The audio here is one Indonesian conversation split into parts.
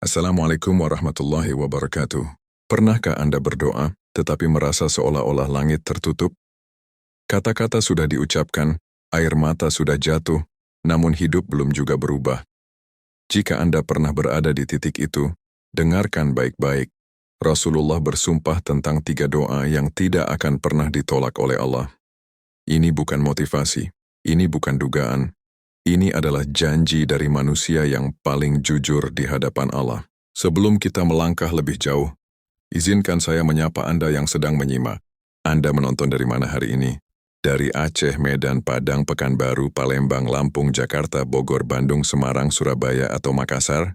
Assalamualaikum warahmatullahi wabarakatuh. Pernahkah Anda berdoa, tetapi merasa seolah-olah langit tertutup? Kata-kata sudah diucapkan, air mata sudah jatuh, namun hidup belum juga berubah. Jika Anda pernah berada di titik itu, dengarkan baik-baik. Rasulullah bersumpah tentang 3 doa yang tidak akan pernah ditolak oleh Allah. Ini bukan motivasi, ini bukan dugaan. Ini adalah janji dari manusia yang paling jujur di hadapan Allah. Sebelum kita melangkah lebih jauh, izinkan saya menyapa Anda yang sedang menyimak. Anda menonton dari mana hari ini? Dari Aceh, Medan, Padang, Pekanbaru, Palembang, Lampung, Jakarta, Bogor, Bandung, Semarang, Surabaya, atau Makassar?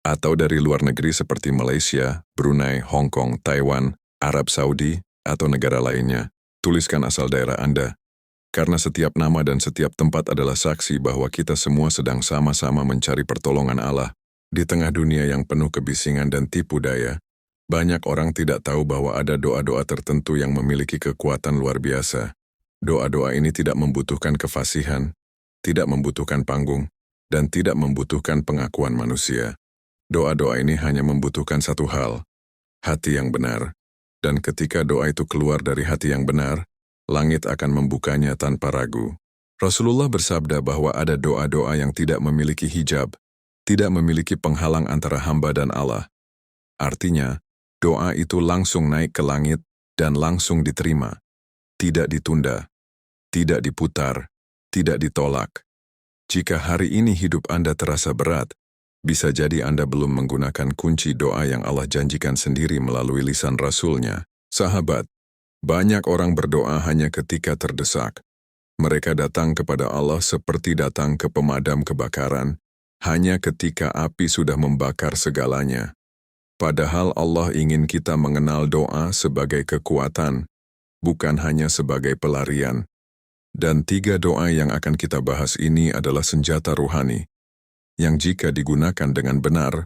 Atau dari luar negeri seperti Malaysia, Brunei, Hong Kong, Taiwan, Arab Saudi, atau negara lainnya? Tuliskan asal daerah Anda. Karena setiap nama dan setiap tempat adalah saksi bahwa kita semua sedang sama-sama mencari pertolongan Allah. Di tengah dunia yang penuh kebisingan dan tipu daya, banyak orang tidak tahu bahwa ada doa-doa tertentu yang memiliki kekuatan luar biasa. Doa-doa ini tidak membutuhkan kefasihan, tidak membutuhkan panggung, dan tidak membutuhkan pengakuan manusia. Doa-doa ini hanya membutuhkan satu hal, hati yang benar. Dan ketika doa itu keluar dari hati yang benar, langit akan membukanya tanpa ragu. Rasulullah bersabda bahwa ada doa-doa yang tidak memiliki hijab, tidak memiliki penghalang antara hamba dan Allah. Artinya, doa itu langsung naik ke langit dan langsung diterima. Tidak ditunda, tidak diputar, tidak ditolak. Jika hari ini hidup Anda terasa berat, bisa jadi Anda belum menggunakan kunci doa yang Allah janjikan sendiri melalui lisan Rasul-Nya. Sahabat, banyak orang berdoa hanya ketika terdesak. Mereka datang kepada Allah seperti datang ke pemadam kebakaran, hanya ketika api sudah membakar segalanya. Padahal Allah ingin kita mengenal doa sebagai kekuatan, bukan hanya sebagai pelarian. Dan 3 doa yang akan kita bahas ini adalah senjata ruhani, yang jika digunakan dengan benar,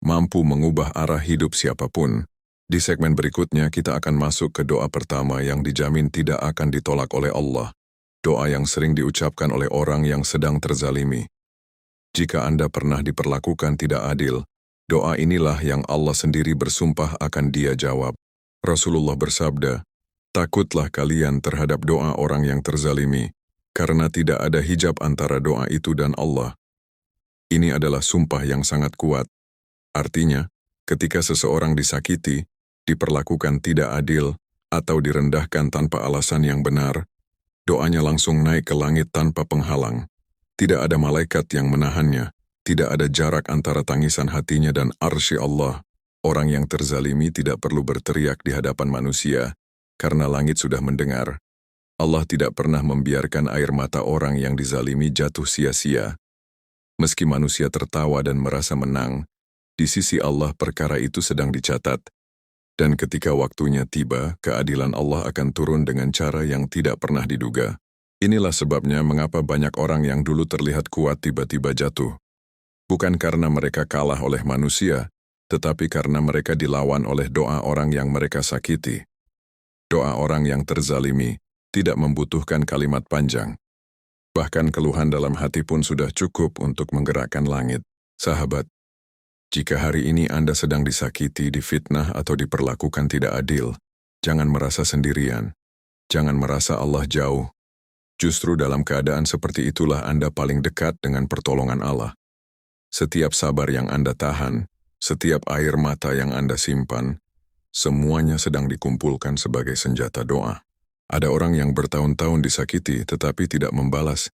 mampu mengubah arah hidup siapapun. Di segmen berikutnya kita akan masuk ke doa pertama yang dijamin tidak akan ditolak oleh Allah. Doa yang sering diucapkan oleh orang yang sedang terzalimi. Jika Anda pernah diperlakukan tidak adil, doa inilah yang Allah sendiri bersumpah akan Dia jawab. Rasulullah bersabda, "Takutlah kalian terhadap doa orang yang terzalimi, karena tidak ada hijab antara doa itu dan Allah." Ini adalah sumpah yang sangat kuat. Artinya, ketika seseorang disakiti, diperlakukan tidak adil, atau direndahkan tanpa alasan yang benar, doanya langsung naik ke langit tanpa penghalang. Tidak ada malaikat yang menahannya, tidak ada jarak antara tangisan hatinya dan arsy Allah. Orang yang terzalimi tidak perlu berteriak di hadapan manusia, karena langit sudah mendengar. Allah tidak pernah membiarkan air mata orang yang dizalimi jatuh sia-sia. Meski manusia tertawa dan merasa menang, di sisi Allah perkara itu sedang dicatat. Dan ketika waktunya tiba, keadilan Allah akan turun dengan cara yang tidak pernah diduga. Inilah sebabnya mengapa banyak orang yang dulu terlihat kuat tiba-tiba jatuh. Bukan karena mereka kalah oleh manusia, tetapi karena mereka dilawan oleh doa orang yang mereka sakiti. Doa orang yang terzalimi tidak membutuhkan kalimat panjang. Bahkan keluhan dalam hati pun sudah cukup untuk menggerakkan langit. Sahabat, jika hari ini Anda sedang disakiti, difitnah, atau diperlakukan tidak adil, jangan merasa sendirian. Jangan merasa Allah jauh. Justru dalam keadaan seperti itulah Anda paling dekat dengan pertolongan Allah. Setiap sabar yang Anda tahan, setiap air mata yang Anda simpan, semuanya sedang dikumpulkan sebagai senjata doa. Ada orang yang bertahun-tahun disakiti tetapi tidak membalas.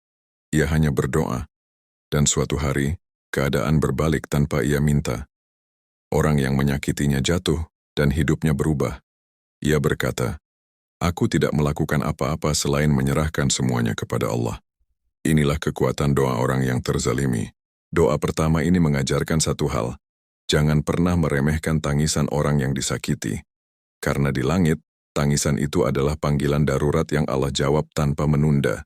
Ia hanya berdoa. Dan suatu hari, keadaan berbalik tanpa ia minta. Orang yang menyakitinya jatuh dan hidupnya berubah. Ia berkata, "Aku tidak melakukan apa-apa selain menyerahkan semuanya kepada Allah." Inilah kekuatan doa orang yang terzalimi. Doa pertama ini mengajarkan satu hal. Jangan pernah meremehkan tangisan orang yang disakiti. Karena di langit, tangisan itu adalah panggilan darurat yang Allah jawab tanpa menunda.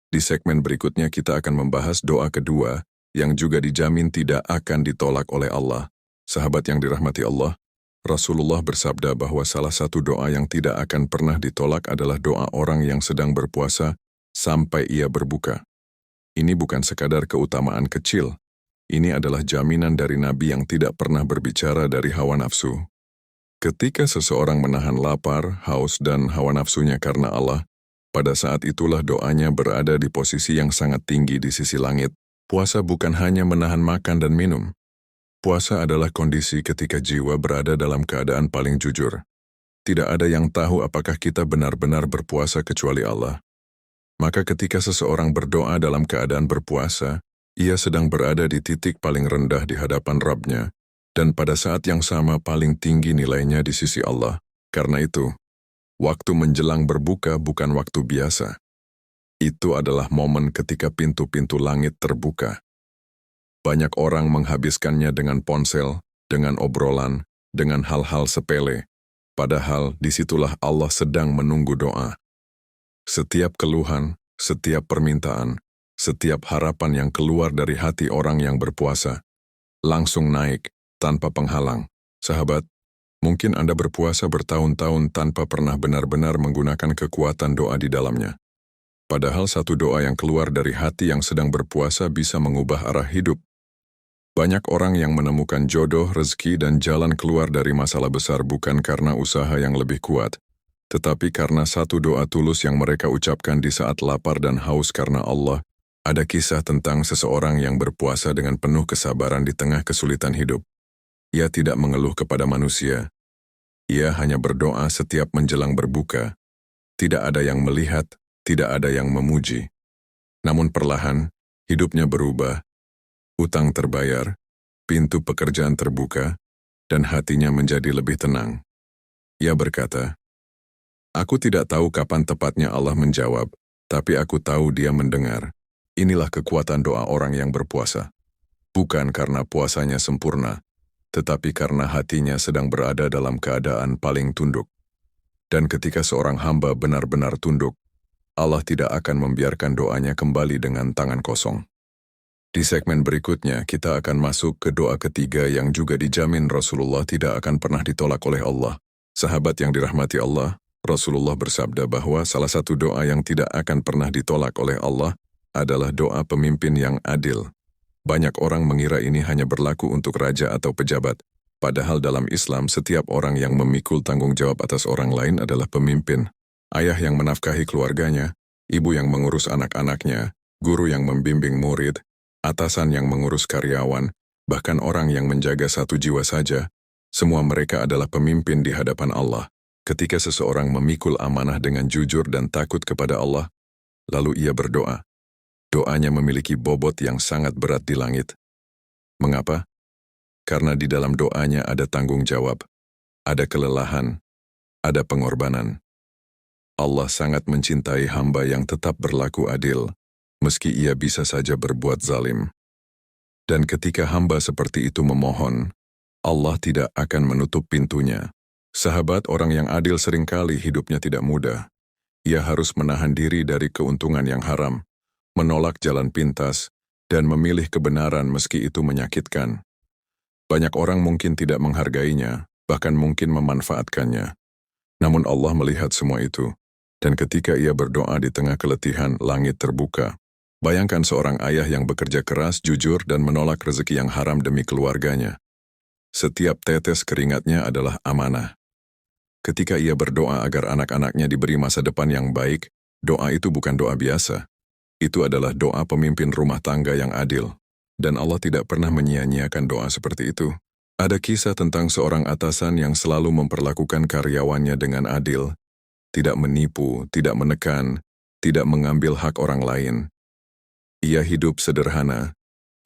Di segmen berikutnya kita akan membahas doa kedua, yang juga dijamin tidak akan ditolak oleh Allah. Sahabat yang dirahmati Allah, Rasulullah bersabda bahwa salah satu doa yang tidak akan pernah ditolak adalah doa orang yang sedang berpuasa sampai ia berbuka. Ini bukan sekadar keutamaan kecil, Ini adalah jaminan dari Nabi yang tidak pernah berbicara dari hawa nafsu. Ketika seseorang menahan lapar, haus, dan hawa nafsunya karena Allah, pada saat itulah doanya berada di posisi yang sangat tinggi di sisi langit. Puasa bukan hanya menahan makan dan minum. Puasa adalah kondisi ketika jiwa berada dalam keadaan paling jujur. Tidak ada yang tahu apakah kita benar-benar berpuasa kecuali Allah. Maka ketika seseorang berdoa dalam keadaan berpuasa, ia sedang berada di titik paling rendah di hadapan Rabb-Nya, dan pada saat yang sama paling tinggi nilainya di sisi Allah. Karena itu, waktu menjelang berbuka bukan waktu biasa. Itu adalah momen ketika pintu-pintu langit terbuka. Banyak orang menghabiskannya dengan ponsel, dengan obrolan, dengan hal-hal sepele. Padahal disitulah Allah sedang menunggu doa. Setiap keluhan, setiap permintaan, setiap harapan yang keluar dari hati orang yang berpuasa, langsung naik, tanpa penghalang. Sahabat, mungkin Anda berpuasa bertahun-tahun tanpa pernah benar-benar menggunakan kekuatan doa di dalamnya. Padahal satu doa yang keluar dari hati yang sedang berpuasa bisa mengubah arah hidup. Banyak orang yang menemukan jodoh, rezeki, dan jalan keluar dari masalah besar bukan karena usaha yang lebih kuat, tetapi karena satu doa tulus yang mereka ucapkan di saat lapar dan haus karena Allah. Ada kisah tentang seseorang yang berpuasa dengan penuh kesabaran di tengah kesulitan hidup. Ia tidak mengeluh kepada manusia. Ia hanya berdoa setiap menjelang berbuka. Tidak ada yang melihat, tidak ada yang memuji. Namun perlahan, hidupnya berubah. Utang terbayar, pintu pekerjaan terbuka, dan hatinya menjadi lebih tenang. Ia berkata, "Aku tidak tahu kapan tepatnya Allah menjawab, tapi aku tahu Dia mendengar." Inilah kekuatan doa orang yang berpuasa. Bukan karena puasanya sempurna, tetapi karena hatinya sedang berada dalam keadaan paling tunduk. Dan ketika seorang hamba benar-benar tunduk, Allah tidak akan membiarkan doanya kembali dengan tangan kosong. Di segmen berikutnya, kita akan masuk ke doa ketiga yang juga dijamin Rasulullah tidak akan pernah ditolak oleh Allah. Sahabat yang dirahmati Allah, Rasulullah bersabda bahwa salah satu doa yang tidak akan pernah ditolak oleh Allah adalah doa pemimpin yang adil. Banyak orang mengira ini hanya berlaku untuk raja atau pejabat, padahal dalam Islam setiap orang yang memikul tanggung jawab atas orang lain adalah pemimpin. Ayah yang menafkahi keluarganya, ibu yang mengurus anak-anaknya, guru yang membimbing murid, atasan yang mengurus karyawan, bahkan orang yang menjaga satu jiwa saja, semua mereka adalah pemimpin di hadapan Allah. Ketika seseorang memikul amanah dengan jujur dan takut kepada Allah, lalu ia berdoa, doanya memiliki bobot yang sangat berat di langit. Mengapa? Karena di dalam doanya ada tanggung jawab, ada kelelahan, ada pengorbanan. Allah sangat mencintai hamba yang tetap berlaku adil, meski ia bisa saja berbuat zalim. Dan ketika hamba seperti itu memohon, Allah tidak akan menutup pintunya. Sahabat, orang yang adil seringkali hidupnya tidak mudah. Ia harus menahan diri dari keuntungan yang haram, menolak jalan pintas, dan memilih kebenaran meski itu menyakitkan. Banyak orang mungkin tidak menghargainya, bahkan mungkin memanfaatkannya. Namun Allah melihat semua itu. Dan ketika ia berdoa di tengah keletihan, langit terbuka. Bayangkan seorang ayah yang bekerja keras, jujur, dan menolak rezeki yang haram demi keluarganya. Setiap tetes keringatnya adalah amanah. Ketika ia berdoa agar anak-anaknya diberi masa depan yang baik, doa itu bukan doa biasa. Itu adalah doa pemimpin rumah tangga yang adil. Dan Allah tidak pernah menyia-nyiakan doa seperti itu. Ada kisah tentang seorang atasan yang selalu memperlakukan karyawannya dengan adil. Tidak menipu, tidak menekan, tidak mengambil hak orang lain. Ia hidup sederhana,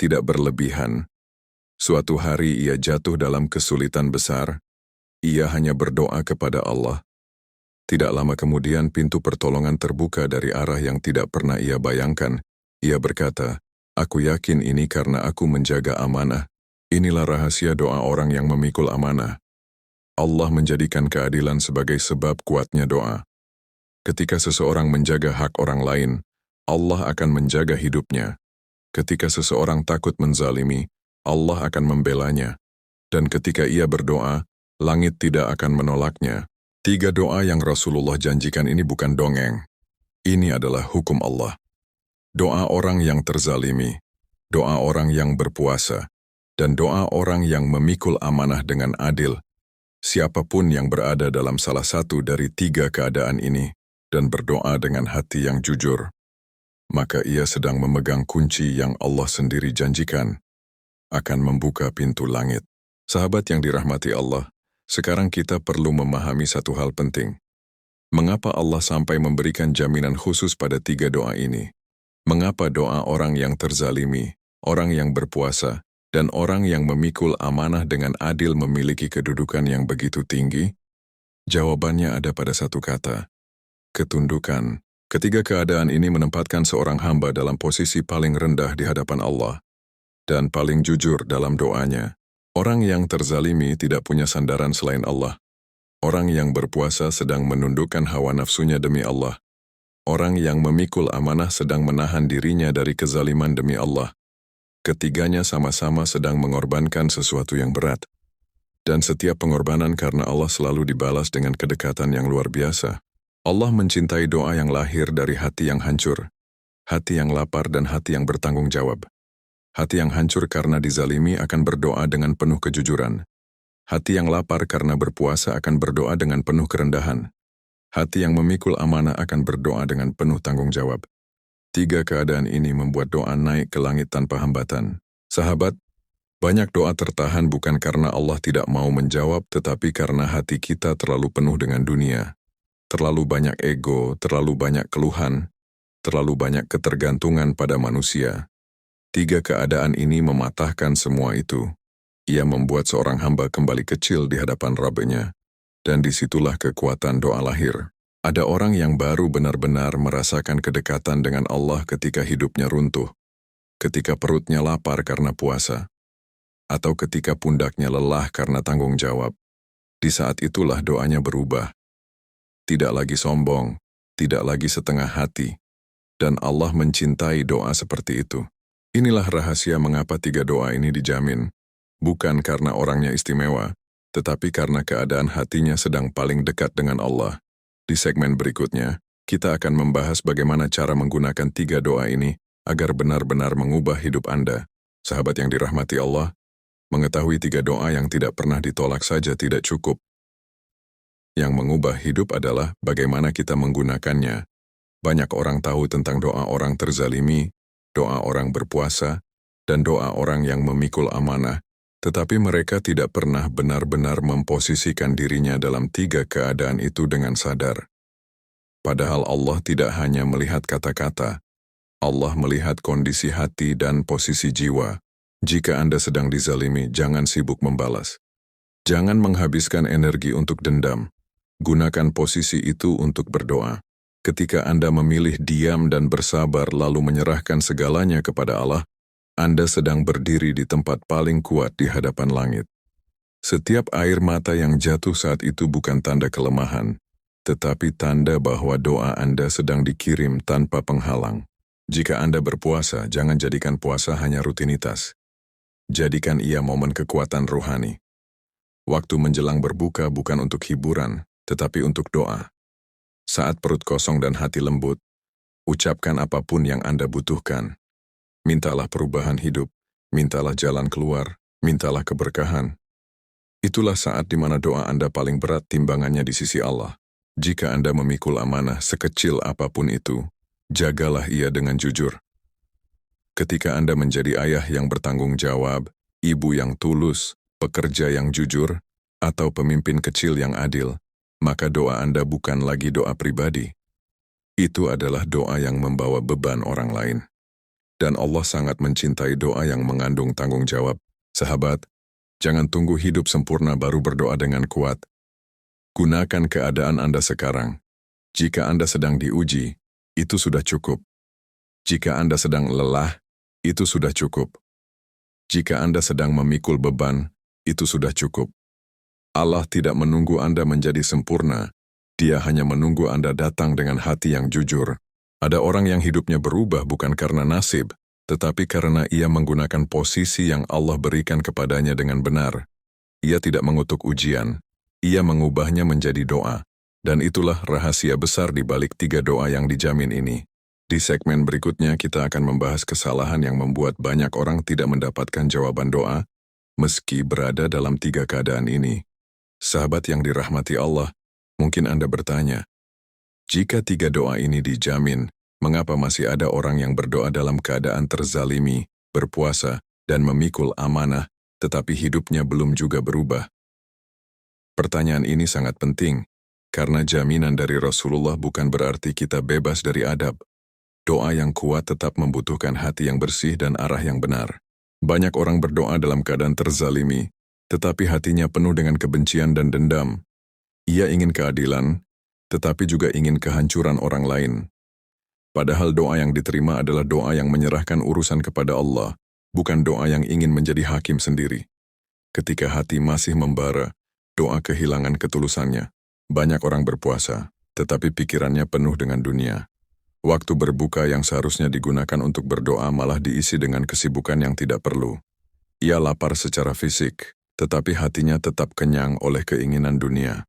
tidak berlebihan. Suatu hari ia jatuh dalam kesulitan besar. Ia hanya berdoa kepada Allah. Tidak lama kemudian pintu pertolongan terbuka dari arah yang tidak pernah ia bayangkan. Ia berkata, "Aku yakin ini karena aku menjaga amanah." Inilah rahasia doa orang yang memikul amanah. Allah menjadikan keadilan sebagai sebab kuatnya doa. Ketika seseorang menjaga hak orang lain, Allah akan menjaga hidupnya. Ketika seseorang takut menzalimi, Allah akan membelanya. Dan ketika ia berdoa, langit tidak akan menolaknya. 3 doa yang Rasulullah janjikan ini bukan dongeng. Ini adalah hukum Allah. Doa orang yang terzalimi. doa orang yang berpuasa, dan doa orang yang memikul amanah dengan adil. Siapapun yang berada dalam salah satu dari tiga keadaan ini dan berdoa dengan hati yang jujur, maka ia sedang memegang kunci yang Allah sendiri janjikan akan membuka pintu langit. Sahabat yang dirahmati Allah, sekarang kita perlu memahami satu hal penting. Mengapa Allah sampai memberikan jaminan khusus pada tiga doa ini? Mengapa doa orang yang terzalimi, orang yang berpuasa, dan orang yang memikul amanah dengan adil memiliki kedudukan yang begitu tinggi? Jawabannya ada pada satu kata: ketundukan. Ketiga keadaan ini menempatkan seorang hamba dalam posisi paling rendah di hadapan Allah dan paling jujur dalam doanya. Orang yang terzalimi tidak punya sandaran selain Allah. Orang yang berpuasa sedang menundukkan hawa nafsunya demi Allah. Orang yang memikul amanah sedang menahan dirinya dari kezaliman demi Allah. Ketiganya sama-sama sedang mengorbankan sesuatu yang berat. Dan setiap pengorbanan karena Allah selalu dibalas dengan kedekatan yang luar biasa. Allah mencintai doa yang lahir dari hati yang hancur, hati yang lapar dan hati yang bertanggung jawab. Hati yang hancur karena dizalimi akan berdoa dengan penuh kejujuran. Hati yang lapar karena berpuasa akan berdoa dengan penuh kerendahan. Hati yang memikul amanah akan berdoa dengan penuh tanggung jawab. Tiga keadaan ini membuat doa naik ke langit tanpa hambatan. Sahabat, banyak doa tertahan bukan karena Allah tidak mau menjawab, tetapi karena hati kita terlalu penuh dengan dunia. Terlalu banyak ego, terlalu banyak keluhan, terlalu banyak ketergantungan pada manusia. Tiga keadaan ini mematahkan semua itu. Ia membuat seorang hamba kembali kecil di hadapan Rabb-Nya. Dan disitulah kekuatan doa lahir. Ada orang yang baru benar-benar merasakan kedekatan dengan Allah ketika hidupnya runtuh, ketika perutnya lapar karena puasa, atau ketika pundaknya lelah karena tanggung jawab. Di saat itulah doanya berubah. Tidak lagi sombong, tidak lagi setengah hati, dan Allah mencintai doa seperti itu. Inilah rahasia mengapa tiga doa ini dijamin. Bukan karena orangnya istimewa, tetapi karena keadaan hatinya sedang paling dekat dengan Allah. Di segmen berikutnya, kita akan membahas bagaimana cara menggunakan tiga doa ini agar benar-benar mengubah hidup Anda. Sahabat yang dirahmati Allah, mengetahui tiga doa yang tidak pernah ditolak saja tidak cukup. Yang mengubah hidup adalah bagaimana kita menggunakannya. Banyak orang tahu tentang doa orang terzalimi, doa orang berpuasa, dan doa orang yang memikul amanah. Tetapi mereka tidak pernah benar-benar memposisikan dirinya dalam tiga keadaan itu dengan sadar. Padahal Allah tidak hanya melihat kata-kata, Allah melihat kondisi hati dan posisi jiwa. Jika Anda sedang dizalimi, jangan sibuk membalas. Jangan menghabiskan energi untuk dendam. Gunakan posisi itu untuk berdoa. Ketika Anda memilih diam dan bersabar lalu menyerahkan segalanya kepada Allah, Anda sedang berdiri di tempat paling kuat di hadapan langit. Setiap air mata yang jatuh saat itu bukan tanda kelemahan, tetapi tanda bahwa doa Anda sedang dikirim tanpa penghalang. Jika Anda berpuasa, jangan jadikan puasa hanya rutinitas. Jadikan ia momen kekuatan rohani. Waktu menjelang berbuka bukan untuk hiburan, tetapi untuk doa. Saat perut kosong dan hati lembut, ucapkan apapun yang Anda butuhkan. Mintalah perubahan hidup, mintalah jalan keluar, mintalah keberkahan. Itulah saat di mana doa Anda paling berat timbangannya di sisi Allah. Jika Anda memikul amanah sekecil apapun itu, jagalah ia dengan jujur. Ketika Anda menjadi ayah yang bertanggung jawab, ibu yang tulus, pekerja yang jujur, atau pemimpin kecil yang adil, maka doa Anda bukan lagi doa pribadi. Itu adalah doa yang membawa beban orang lain. Dan Allah sangat mencintai doa yang mengandung tanggung jawab. Sahabat, jangan tunggu hidup sempurna baru berdoa dengan kuat. Gunakan keadaan Anda sekarang. Jika Anda sedang diuji, itu sudah cukup. Jika Anda sedang lelah, itu sudah cukup. Jika Anda sedang memikul beban, itu sudah cukup. Allah tidak menunggu Anda menjadi sempurna. Dia hanya menunggu Anda datang dengan hati yang jujur. Ada orang yang hidupnya berubah bukan karena nasib, tetapi karena ia menggunakan posisi yang Allah berikan kepadanya dengan benar. Ia tidak mengutuk ujian, ia mengubahnya menjadi doa. Dan itulah rahasia besar di balik tiga doa yang dijamin ini. Di segmen berikutnya kita akan membahas kesalahan yang membuat banyak orang tidak mendapatkan jawaban doa, meski berada dalam 3 keadaan ini. Sahabat yang dirahmati Allah, mungkin Anda bertanya, jika 3 doa ini dijamin, mengapa masih ada orang yang berdoa dalam keadaan terzalimi, berpuasa, dan memikul amanah, tetapi hidupnya belum juga berubah? Pertanyaan ini sangat penting, karena jaminan dari Rasulullah bukan berarti kita bebas dari adab. Doa yang kuat tetap membutuhkan hati yang bersih dan arah yang benar. Banyak orang berdoa dalam keadaan terzalimi, tetapi hatinya penuh dengan kebencian dan dendam. Ia ingin keadilan, tetapi juga ingin kehancuran orang lain. Padahal doa yang diterima adalah doa yang menyerahkan urusan kepada Allah, bukan doa yang ingin menjadi hakim sendiri. Ketika hati masih membara, doa kehilangan ketulusannya. Banyak orang berpuasa, tetapi pikirannya penuh dengan dunia. Waktu berbuka yang seharusnya digunakan untuk berdoa malah diisi dengan kesibukan yang tidak perlu. Ia lapar secara fisik, tetapi hatinya tetap kenyang oleh keinginan dunia.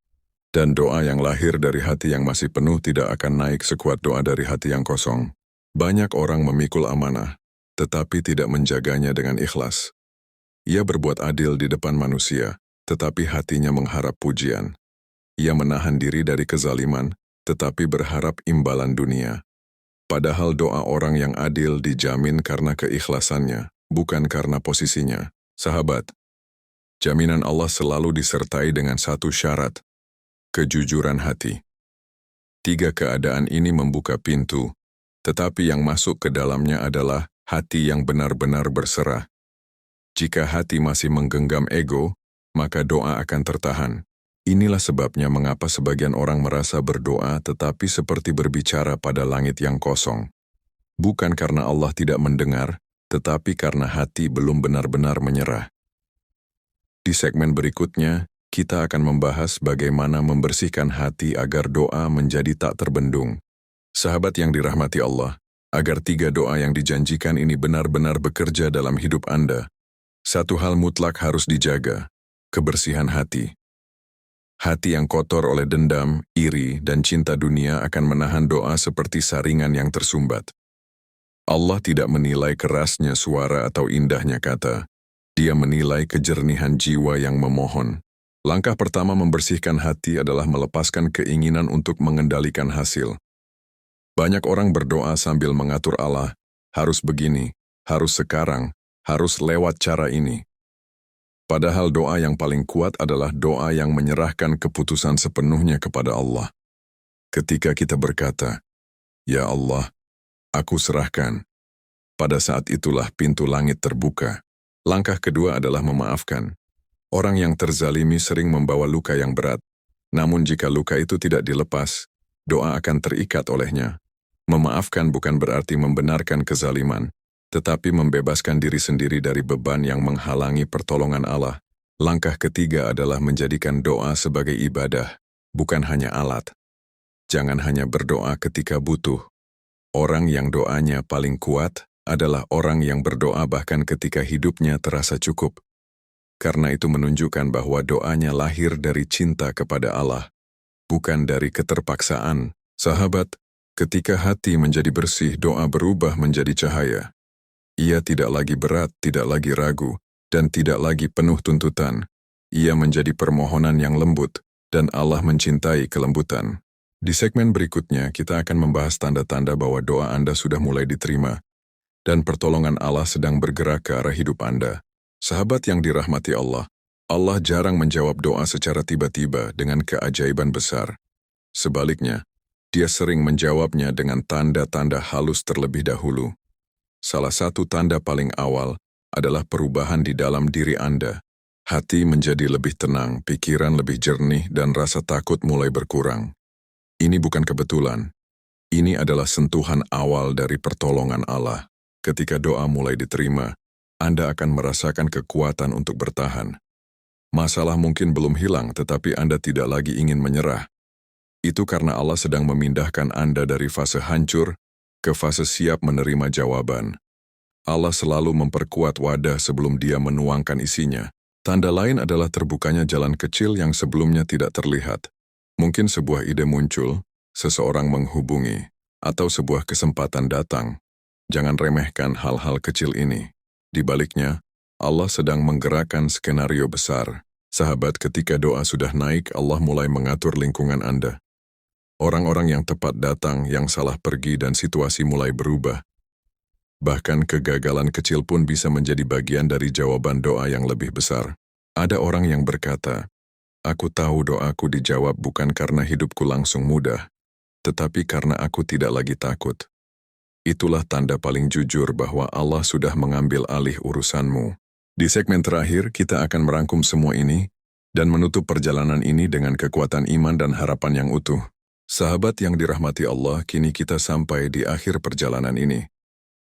Dan doa yang lahir dari hati yang masih penuh tidak akan naik sekuat doa dari hati yang kosong. Banyak orang memikul amanah, tetapi tidak menjaganya dengan ikhlas. Ia berbuat adil di depan manusia, tetapi hatinya mengharap pujian. Ia menahan diri dari kezaliman, tetapi berharap imbalan dunia. Padahal doa orang yang adil dijamin karena keikhlasannya, bukan karena posisinya. Sahabat, jaminan Allah selalu disertai dengan satu syarat, kejujuran hati. 3 keadaan ini membuka pintu, tetapi yang masuk ke dalamnya adalah hati yang benar-benar berserah. Jika hati masih menggenggam ego, maka doa akan tertahan. Inilah sebabnya mengapa sebagian orang merasa berdoa tetapi seperti berbicara pada langit yang kosong. Bukan karena Allah tidak mendengar, tetapi karena hati belum benar-benar menyerah. Di segmen berikutnya, kita akan membahas bagaimana membersihkan hati agar doa menjadi tak terbendung. Sahabat yang dirahmati Allah, agar 3 doa yang dijanjikan ini benar-benar bekerja dalam hidup Anda, satu hal mutlak harus dijaga, kebersihan hati. Hati yang kotor oleh dendam, iri, dan cinta dunia akan menahan doa seperti saringan yang tersumbat. Allah tidak menilai kerasnya suara atau indahnya kata. Dia menilai kejernihan jiwa yang memohon. Langkah pertama membersihkan hati adalah melepaskan keinginan untuk mengendalikan hasil. Banyak orang berdoa sambil mengatur Allah, harus begini, harus sekarang, harus lewat cara ini. Padahal doa yang paling kuat adalah doa yang menyerahkan keputusan sepenuhnya kepada Allah. Ketika kita berkata, "Ya Allah, aku serahkan," pada saat itulah pintu langit terbuka. Langkah kedua adalah memaafkan. Orang yang terzalimi sering membawa luka yang berat. Namun jika luka itu tidak dilepas, doa akan terikat olehnya. Memaafkan bukan berarti membenarkan kezaliman, tetapi membebaskan diri sendiri dari beban yang menghalangi pertolongan Allah. Langkah ketiga adalah menjadikan doa sebagai ibadah, bukan hanya alat. Jangan hanya berdoa ketika butuh. Orang yang doanya paling kuat adalah orang yang berdoa bahkan ketika hidupnya terasa cukup. Karena itu menunjukkan bahwa doanya lahir dari cinta kepada Allah, bukan dari keterpaksaan. Sahabat, ketika hati menjadi bersih, doa berubah menjadi cahaya. Ia tidak lagi berat, tidak lagi ragu, dan tidak lagi penuh tuntutan. Ia menjadi permohonan yang lembut, dan Allah mencintai kelembutan. Di segmen berikutnya, kita akan membahas tanda-tanda bahwa doa Anda sudah mulai diterima, dan pertolongan Allah sedang bergerak ke arah hidup Anda. Sahabat yang dirahmati Allah, Allah jarang menjawab doa secara tiba-tiba dengan keajaiban besar. Sebaliknya, Dia sering menjawabnya dengan tanda-tanda halus terlebih dahulu. Salah satu tanda paling awal adalah perubahan di dalam diri Anda. Hati menjadi lebih tenang, pikiran lebih jernih, dan rasa takut mulai berkurang. Ini bukan kebetulan. Ini adalah sentuhan awal dari pertolongan Allah. Ketika doa mulai diterima, Anda akan merasakan kekuatan untuk bertahan. Masalah mungkin belum hilang, tetapi Anda tidak lagi ingin menyerah. Itu karena Allah sedang memindahkan Anda dari fase hancur ke fase siap menerima jawaban. Allah selalu memperkuat wadah sebelum Dia menuangkan isinya. Tanda lain adalah terbukanya jalan kecil yang sebelumnya tidak terlihat. Mungkin sebuah ide muncul, seseorang menghubungi, atau sebuah kesempatan datang. Jangan remehkan hal-hal kecil ini. Di baliknya, Allah sedang menggerakkan skenario besar. Sahabat, ketika doa sudah naik, Allah mulai mengatur lingkungan Anda. Orang-orang yang tepat datang, yang salah pergi, dan situasi mulai berubah. Bahkan kegagalan kecil pun bisa menjadi bagian dari jawaban doa yang lebih besar. Ada orang yang berkata, "Aku tahu doaku dijawab bukan karena hidupku langsung mudah, tetapi karena aku tidak lagi takut." Itulah tanda paling jujur bahwa Allah sudah mengambil alih urusanmu. Di segmen terakhir, kita akan merangkum semua ini dan menutup perjalanan ini dengan kekuatan iman dan harapan yang utuh. Sahabat yang dirahmati Allah, kini kita sampai di akhir perjalanan ini.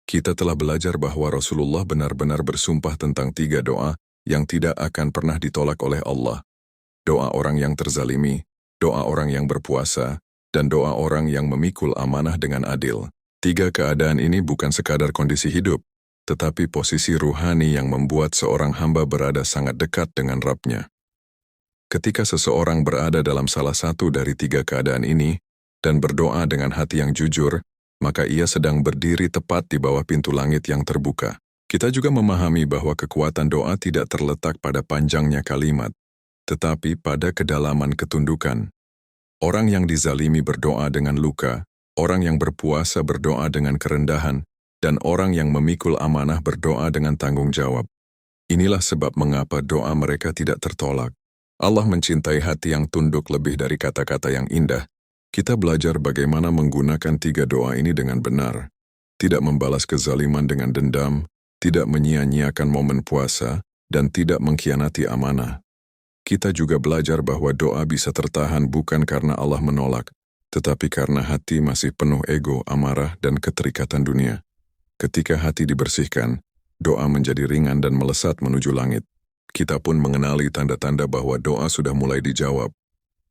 Kita telah belajar bahwa Rasulullah benar-benar bersumpah tentang 3 doa yang tidak akan pernah ditolak oleh Allah. Doa orang yang terzalimi, doa orang yang berpuasa, dan doa orang yang memikul amanah dengan adil. 3 keadaan ini bukan sekadar kondisi hidup, tetapi posisi ruhani yang membuat seorang hamba berada sangat dekat dengan Rabb-Nya. Ketika seseorang berada dalam salah satu dari 3 keadaan ini, dan berdoa dengan hati yang jujur, maka ia sedang berdiri tepat di bawah pintu langit yang terbuka. Kita juga memahami bahwa kekuatan doa tidak terletak pada panjangnya kalimat, tetapi pada kedalaman ketundukan. Orang yang dizalimi berdoa dengan luka, orang yang berpuasa berdoa dengan kerendahan, dan orang yang memikul amanah berdoa dengan tanggung jawab. Inilah sebab mengapa doa mereka tidak tertolak. Allah mencintai hati yang tunduk lebih dari kata-kata yang indah. Kita belajar bagaimana menggunakan 3 doa ini dengan benar. Tidak membalas kezaliman dengan dendam, tidak menyia-nyiakan momen puasa, dan tidak mengkhianati amanah. Kita juga belajar bahwa doa bisa tertahan bukan karena Allah menolak, tetapi karena hati masih penuh ego, amarah, dan keterikatan dunia. Ketika hati dibersihkan, doa menjadi ringan dan melesat menuju langit. Kita pun mengenali tanda-tanda bahwa doa sudah mulai dijawab.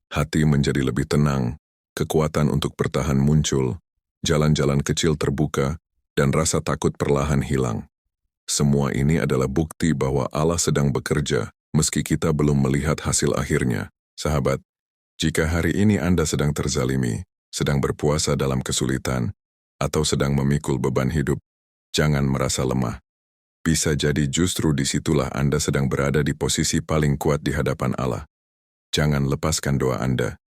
Hati menjadi lebih tenang, kekuatan untuk bertahan muncul, jalan-jalan kecil terbuka, dan rasa takut perlahan hilang. Semua ini adalah bukti bahwa Allah sedang bekerja, meski kita belum melihat hasil akhirnya. Sahabat, jika hari ini Anda sedang terzalimi, sedang berpuasa dalam kesulitan, atau sedang memikul beban hidup, jangan merasa lemah. Bisa jadi justru disitulah Anda sedang berada di posisi paling kuat di hadapan Allah. Jangan lepaskan doa Anda.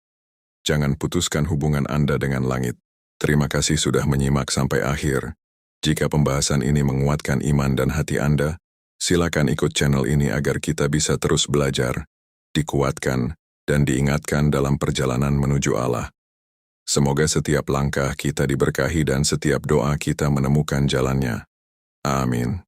Jangan putuskan hubungan Anda dengan langit. Terima kasih sudah menyimak sampai akhir. Jika pembahasan ini menguatkan iman dan hati Anda, silakan ikut channel ini agar kita bisa terus belajar, dikuatkan, dan diingatkan dalam perjalanan menuju Allah. Semoga setiap langkah kita diberkahi dan setiap doa kita menemukan jalannya. Amin.